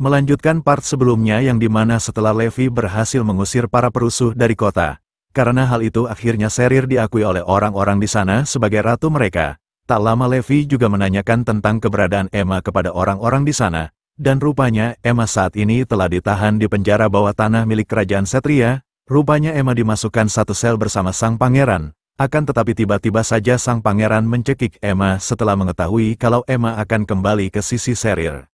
Melanjutkan part sebelumnya yang dimana setelah Levi berhasil mengusir para perusuh dari kota. Karena hal itu akhirnya Sheryl diakui oleh orang-orang di sana sebagai ratu mereka. Tak lama Levi juga menanyakan tentang keberadaan Emma kepada orang-orang di sana. Dan rupanya Emma saat ini telah ditahan di penjara bawah tanah milik kerajaan Ksatria. Rupanya Emma dimasukkan satu sel bersama sang pangeran. Akan tetapi tiba-tiba saja sang pangeran mencekik Emma setelah mengetahui kalau Emma akan kembali ke sisi Sheryl.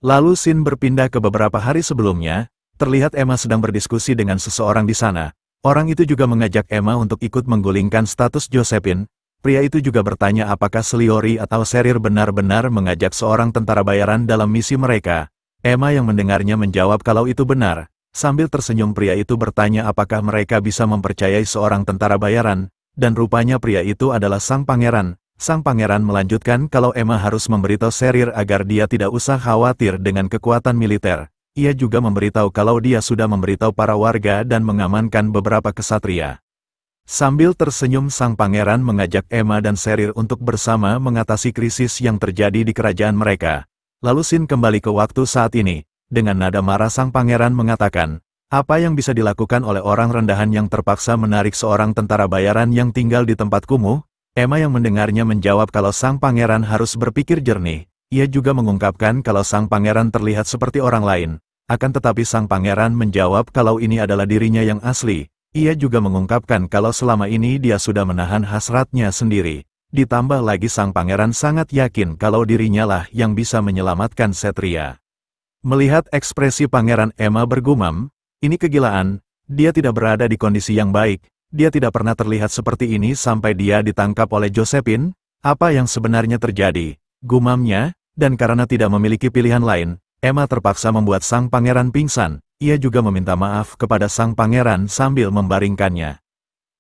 Lalu scene berpindah ke beberapa hari sebelumnya, terlihat Emma sedang berdiskusi dengan seseorang di sana. Orang itu juga mengajak Emma untuk ikut menggulingkan status Josephine. Pria itu juga bertanya apakah Sliori atau Sheryl benar-benar mengajak seorang tentara bayaran dalam misi mereka. Emma yang mendengarnya menjawab kalau itu benar. Sambil tersenyum pria itu bertanya apakah mereka bisa mempercayai seorang tentara bayaran, dan rupanya pria itu adalah sang pangeran. Sang pangeran melanjutkan kalau Emma harus memberitahu Sheryl agar dia tidak usah khawatir dengan kekuatan militer. Ia juga memberitahu kalau dia sudah memberitahu para warga dan mengamankan beberapa ksatria. Sambil tersenyum sang pangeran mengajak Emma dan Sheryl untuk bersama mengatasi krisis yang terjadi di kerajaan mereka. Lalu scene kembali ke waktu saat ini. Dengan nada marah sang pangeran mengatakan, apa yang bisa dilakukan oleh orang rendahan yang terpaksa menarik seorang tentara bayaran yang tinggal di tempat kumuh? Emma yang mendengarnya menjawab kalau sang pangeran harus berpikir jernih. Ia juga mengungkapkan kalau sang pangeran terlihat seperti orang lain. Akan tetapi sang pangeran menjawab kalau ini adalah dirinya yang asli. Ia juga mengungkapkan kalau selama ini dia sudah menahan hasratnya sendiri. Ditambah lagi sang pangeran sangat yakin kalau dirinya lah yang bisa menyelamatkan Ksatria. Melihat ekspresi pangeran, Emma bergumam, ini kegilaan, dia tidak berada di kondisi yang baik. Dia tidak pernah terlihat seperti ini sampai dia ditangkap oleh Josephine. Apa yang sebenarnya terjadi? Gumamnya, dan karena tidak memiliki pilihan lain, Emma terpaksa membuat sang pangeran pingsan. Ia juga meminta maaf kepada sang pangeran sambil membaringkannya.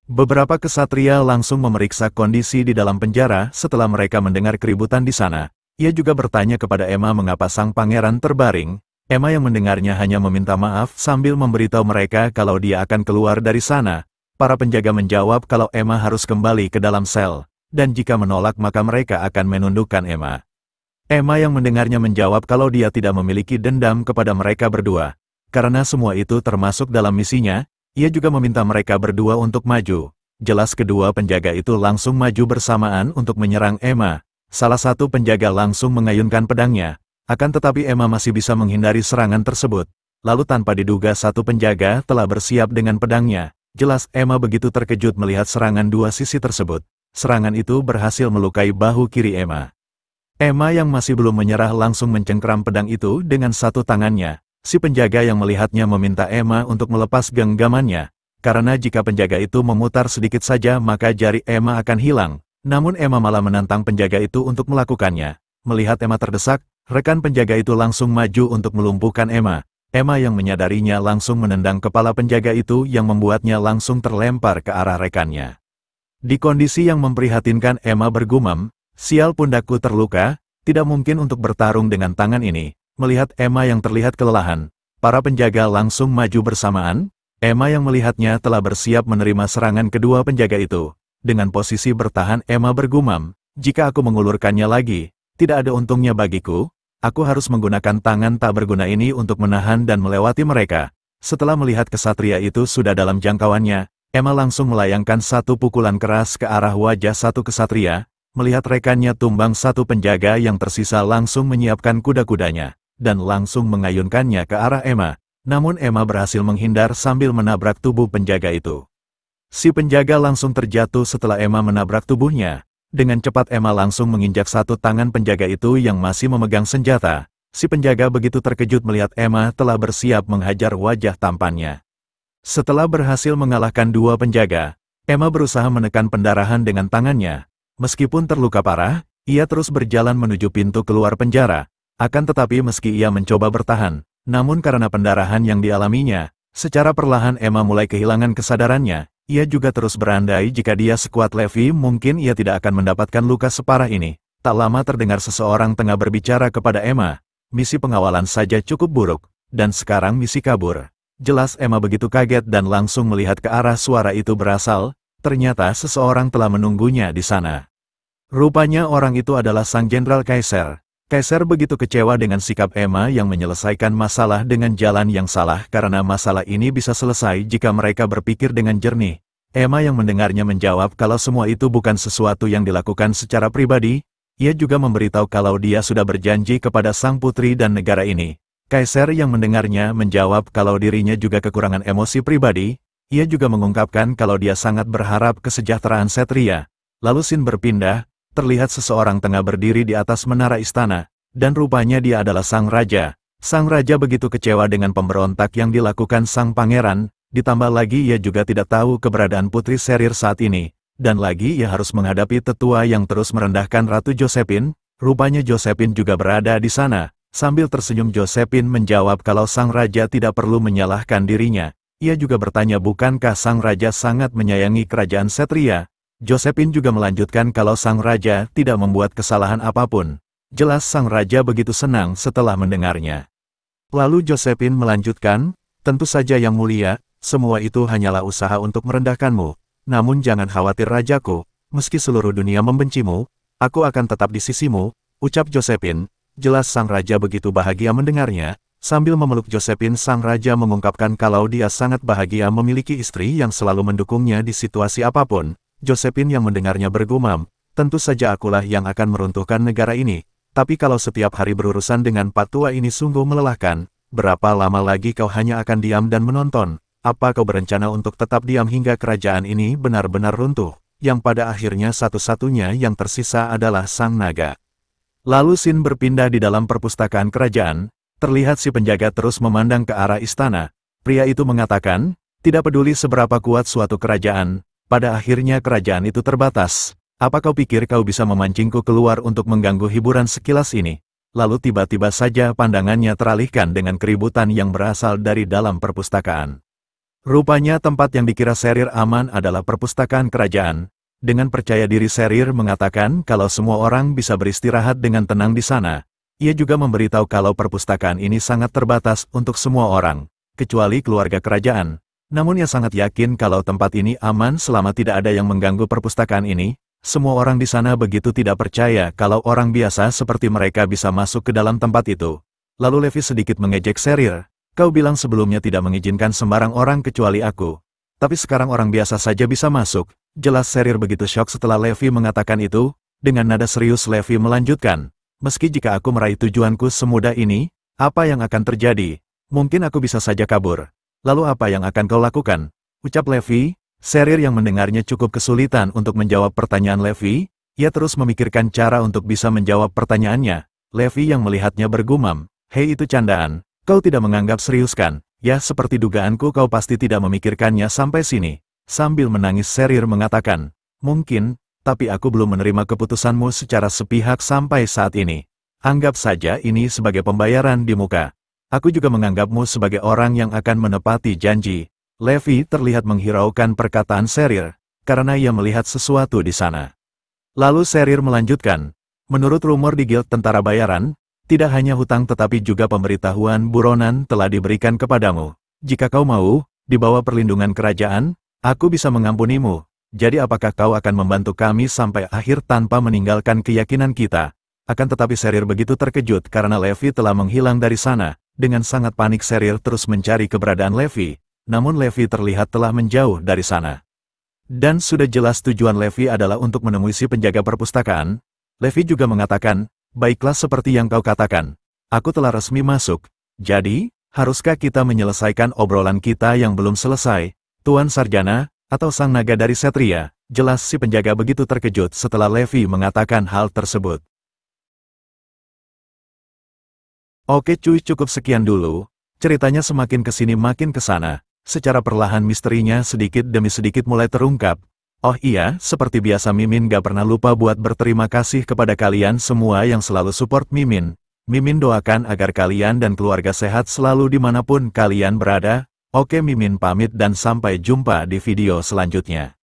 Beberapa ksatria langsung memeriksa kondisi di dalam penjara setelah mereka mendengar keributan di sana. Ia juga bertanya kepada Emma mengapa sang pangeran terbaring. Emma yang mendengarnya hanya meminta maaf sambil memberitahu mereka kalau dia akan keluar dari sana. Para penjaga menjawab kalau Emma harus kembali ke dalam sel, dan jika menolak maka mereka akan menundukkan Emma. Emma yang mendengarnya menjawab kalau dia tidak memiliki dendam kepada mereka berdua. Karena semua itu termasuk dalam misinya, ia juga meminta mereka berdua untuk maju. Jelas kedua penjaga itu langsung maju bersamaan untuk menyerang Emma. Salah satu penjaga langsung mengayunkan pedangnya, akan tetapi Emma masih bisa menghindari serangan tersebut. Lalu tanpa diduga satu penjaga telah bersiap dengan pedangnya. Jelas Emma begitu terkejut melihat serangan dua sisi tersebut. Serangan itu berhasil melukai bahu kiri Emma. Emma yang masih belum menyerah langsung mencengkram pedang itu dengan satu tangannya. Si penjaga yang melihatnya meminta Emma untuk melepas genggamannya. Karena jika penjaga itu memutar sedikit saja maka jari Emma akan hilang. Namun Emma malah menantang penjaga itu untuk melakukannya. Melihat Emma terdesak, rekan penjaga itu langsung maju untuk melumpuhkan Emma. Emma yang menyadarinya langsung menendang kepala penjaga itu yang membuatnya langsung terlempar ke arah rekannya. Di kondisi yang memprihatinkan Emma bergumam, sial pundakku terluka, tidak mungkin untuk bertarung dengan tangan ini. Melihat Emma yang terlihat kelelahan, para penjaga langsung maju bersamaan. Emma yang melihatnya telah bersiap menerima serangan kedua penjaga itu. Dengan posisi bertahan Emma bergumam, jika aku mengulurkannya lagi, tidak ada untungnya bagiku. Aku harus menggunakan tangan tak berguna ini untuk menahan dan melewati mereka. Setelah melihat ksatria itu sudah dalam jangkauannya, Emma langsung melayangkan satu pukulan keras ke arah wajah satu ksatria. Melihat rekannya tumbang, satu penjaga yang tersisa langsung menyiapkan kuda-kudanya, dan langsung mengayunkannya ke arah Emma. Namun Emma berhasil menghindar sambil menabrak tubuh penjaga itu. Si penjaga langsung terjatuh setelah Emma menabrak tubuhnya. Dengan cepat Emma langsung menginjak satu tangan penjaga itu yang masih memegang senjata. Si penjaga begitu terkejut melihat Emma telah bersiap menghajar wajah tampannya. Setelah berhasil mengalahkan dua penjaga, Emma berusaha menekan pendarahan dengan tangannya. Meskipun terluka parah, ia terus berjalan menuju pintu keluar penjara. Akan tetapi meski ia mencoba bertahan, namun karena pendarahan yang dialaminya, secara perlahan Emma mulai kehilangan kesadarannya. Ia juga terus berandai jika dia sekuat Levi mungkin ia tidak akan mendapatkan luka separah ini. Tak lama terdengar seseorang tengah berbicara kepada Emma. Misi pengawalan saja cukup buruk, dan sekarang misi kabur. Jelas Emma begitu kaget dan langsung melihat ke arah suara itu berasal. Ternyata seseorang telah menunggunya di sana. Rupanya orang itu adalah sang Jenderal Kaiser. Kaisar begitu kecewa dengan sikap Emma yang menyelesaikan masalah dengan jalan yang salah karena masalah ini bisa selesai jika mereka berpikir dengan jernih. Emma yang mendengarnya menjawab kalau semua itu bukan sesuatu yang dilakukan secara pribadi, ia juga memberitahu kalau dia sudah berjanji kepada sang putri dan negara ini. Kaisar yang mendengarnya menjawab kalau dirinya juga kekurangan emosi pribadi, ia juga mengungkapkan kalau dia sangat berharap kesejahteraan Ksatria. Lalu scene berpindah, terlihat seseorang tengah berdiri di atas menara istana, dan rupanya dia adalah sang raja. Sang raja begitu kecewa dengan pemberontak yang dilakukan sang pangeran, ditambah lagi ia juga tidak tahu keberadaan Putri Sherir saat ini, dan lagi ia harus menghadapi tetua yang terus merendahkan Ratu Josephine. Rupanya Josephine juga berada di sana. Sambil tersenyum Josephine menjawab kalau sang raja tidak perlu menyalahkan dirinya. Ia juga bertanya bukankah sang raja sangat menyayangi kerajaan Ksatria. Josephine juga melanjutkan kalau sang raja tidak membuat kesalahan apapun. Jelas sang raja begitu senang setelah mendengarnya. Lalu Josephine melanjutkan, tentu saja yang mulia, semua itu hanyalah usaha untuk merendahkanmu. Namun jangan khawatir rajaku, meski seluruh dunia membencimu, aku akan tetap di sisimu, ucap Josephine. Jelas sang raja begitu bahagia mendengarnya. Sambil memeluk Josephine, sang raja mengungkapkan kalau dia sangat bahagia memiliki istri yang selalu mendukungnya di situasi apapun. Josephine yang mendengarnya bergumam, tentu saja akulah yang akan meruntuhkan negara ini. Tapi kalau setiap hari berurusan dengan patua ini sungguh melelahkan, berapa lama lagi kau hanya akan diam dan menonton? Apa kau berencana untuk tetap diam hingga kerajaan ini benar-benar runtuh, yang pada akhirnya satu-satunya yang tersisa adalah sang naga? Lalu scene berpindah di dalam perpustakaan kerajaan, terlihat si penjaga terus memandang ke arah istana. Pria itu mengatakan, tidak peduli seberapa kuat suatu kerajaan, pada akhirnya kerajaan itu terbatas. Apa kau pikir kau bisa memancingku keluar untuk mengganggu hiburan sekilas ini? Lalu tiba-tiba saja pandangannya teralihkan dengan keributan yang berasal dari dalam perpustakaan. Rupanya tempat yang dikira Sherir aman adalah perpustakaan kerajaan. Dengan percaya diri Sherir mengatakan kalau semua orang bisa beristirahat dengan tenang di sana. Ia juga memberitahu kalau perpustakaan ini sangat terbatas untuk semua orang, kecuali keluarga kerajaan. Namun ia sangat yakin kalau tempat ini aman selama tidak ada yang mengganggu perpustakaan ini. Semua orang di sana begitu tidak percaya kalau orang biasa seperti mereka bisa masuk ke dalam tempat itu. Lalu Levi sedikit mengejek Sherir. Kau bilang sebelumnya tidak mengizinkan sembarang orang kecuali aku. Tapi sekarang orang biasa saja bisa masuk. Jelas Sherir begitu syok setelah Levi mengatakan itu. Dengan nada serius Levi melanjutkan. Meski jika aku meraih tujuanku semudah ini, apa yang akan terjadi? Mungkin aku bisa saja kabur. Lalu apa yang akan kau lakukan? Ucap Levi. Sherir yang mendengarnya cukup kesulitan untuk menjawab pertanyaan Levi. Ia terus memikirkan cara untuk bisa menjawab pertanyaannya. Levi yang melihatnya bergumam. Hei, itu candaan. Kau tidak menganggap serius kan? Ya, seperti dugaanku kau pasti tidak memikirkannya sampai sini. Sambil menangis Sherir mengatakan. Mungkin, tapi aku belum menerima keputusanmu secara sepihak sampai saat ini. Anggap saja ini sebagai pembayaran di muka. Aku juga menganggapmu sebagai orang yang akan menepati janji. Levi terlihat menghiraukan perkataan Sherir, karena ia melihat sesuatu di sana. Lalu Sherir melanjutkan, menurut rumor di Guild Tentara Bayaran, tidak hanya hutang tetapi juga pemberitahuan buronan telah diberikan kepadamu. Jika kau mau, di bawah perlindungan kerajaan, aku bisa mengampunimu. Jadi apakah kau akan membantu kami sampai akhir tanpa meninggalkan keyakinan kita? Akan tetapi Sherir begitu terkejut karena Levi telah menghilang dari sana. Dengan sangat panik Sherir terus mencari keberadaan Levi, namun Levi terlihat telah menjauh dari sana. Dan sudah jelas tujuan Levi adalah untuk menemui si penjaga perpustakaan. Levi juga mengatakan, baiklah seperti yang kau katakan, aku telah resmi masuk. Jadi, haruskah kita menyelesaikan obrolan kita yang belum selesai, Tuan Sarjana, atau Sang Naga dari Ksatria? Jelas si penjaga begitu terkejut setelah Levi mengatakan hal tersebut. Oke cuy, cukup sekian dulu. Ceritanya semakin kesini makin kesana. Secara perlahan misterinya sedikit demi sedikit mulai terungkap. Oh iya, seperti biasa Mimin gak pernah lupa buat berterima kasih kepada kalian semua yang selalu support Mimin. Mimin doakan agar kalian dan keluarga sehat selalu dimanapun kalian berada. Oke Mimin pamit dan sampai jumpa di video selanjutnya.